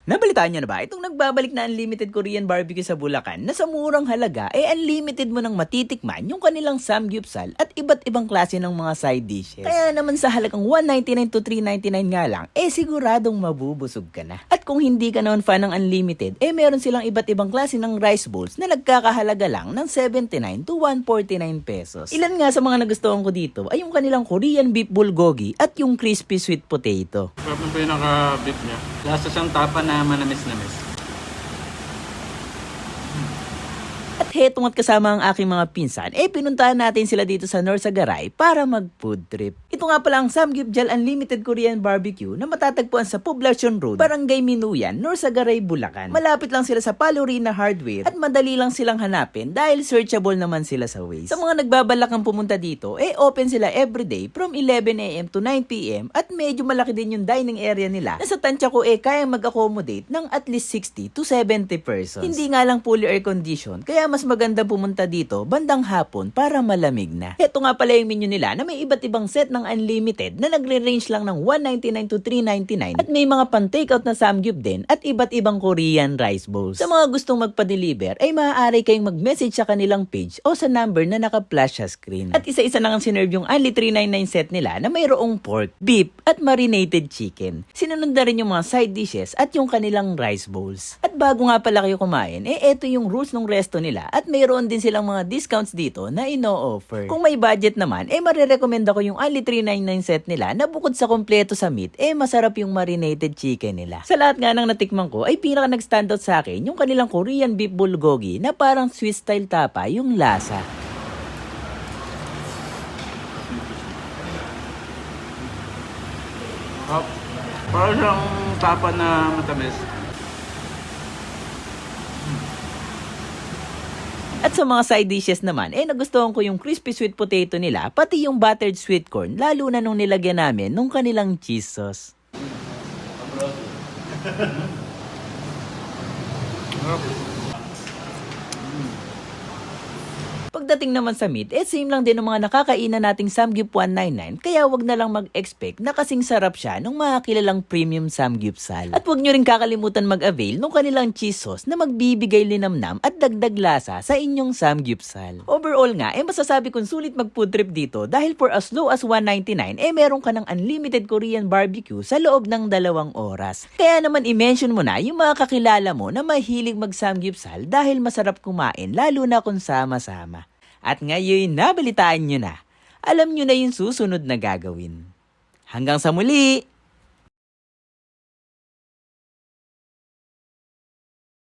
Nabalitaan nyo na ba? Itong nagbabalik na unlimited Korean barbecue sa Bulacan na sa murang halaga, unlimited mo nang matitikman yung kanilang samgyupsal at iba't ibang klase ng mga side dishes. Kaya naman sa halagang 199 to 399 nga lang, siguradong mabubusog ka na. At kung hindi ka naman fan ng unlimited, meron silang iba't ibang klase ng rice bowls na nagkakahalaga lang ng 79 to 149 pesos. Ilan nga sa mga nagustuhan ko dito ay yung kanilang Korean beef bulgogi at yung crispy sweet potato. Sarap ng pinaka-beef niya. Lasa siyang tapa na manamis-namis. At hetong at kasama ang aking mga pinsan, pinuntahan natin sila dito sa Norsagaray para mag-food trip. Ito nga pala ang Samgyupjal Unlimited Korean Barbecue na matatagpuan sa Poblacion Road, Barangay Minuyan, Norsagaray, Bulacan. Malapit lang sila sa Palorina Hardware at madali lang silang hanapin dahil searchable naman sila sa Waze. Sa mga nagbabalakang pumunta dito, open sila everyday from 11 AM to 9 PM at medyo malaki din yung dining area nila na sa tansya ko kayang mag-accommodate ng at least 60 to 70 persons. Hindi nga lang fully air condition, kaya mas maganda pumunta dito bandang hapon para malamig na. Ito nga pala yung menu nila na may iba't ibang set ng unlimited na nagre-range lang ng 199 to 399 at may mga pan-takeout na samgyup din at iba't ibang Korean rice bowls. Sa mga gustong magpa-deliver maaari kayong mag-message sa kanilang page o sa number na naka-flash sa screen. At isa-isa na nga sinerve yung only 399 set nila na mayroong pork, beef at marinated chicken. Sinunod na rin yung mga side dishes at yung kanilang rice bowls. At bago nga pala kayo kumain, eto yung rules ng resto nila at mayroon din silang mga discounts dito na ino-offer. Kung may budget naman, marirecommend ako yung only 399 set nila na bukod sa kompleto sa meat, masarap yung marinated chicken nila. Sa lahat nga ng natikman ko, pinaka nag-standout sa akin yung kanilang Korean beef bulgogi na parang Swiss style tapa yung lasa. Parang siyang tapa na matamis. At sa mga side dishes naman, nagustuhan ko yung crispy sweet potato nila, pati yung buttered sweet corn, lalo na nung nilagyan namin nung kanilang cheese sauce. Pagdating naman sa meat, same lang din ng mga nakakainan nating Samgyup 199, kaya wag na lang mag-expect na kasing sarap siya ng mga kilalang premium Samgyupsal. At wag nyo rin kakalimutan mag-avail ng kanilang cheese sauce na magbibigay linamnam at dagdag lasa sa inyong Samgyupsal. Overall nga, masasabi kong sulit mag-food trip dito dahil for as low as 199, meron ka ng unlimited Korean barbecue sa loob ng 2 oras. Kaya naman i-mention mo na yung mga kakilala mo na mahilig mag-Samgyupsal dahil masarap kumain lalo na kung sama-sama. At ngayon, nabalitaan nyo na. Alam nyo na yung susunod na gagawin. Hanggang sa muli!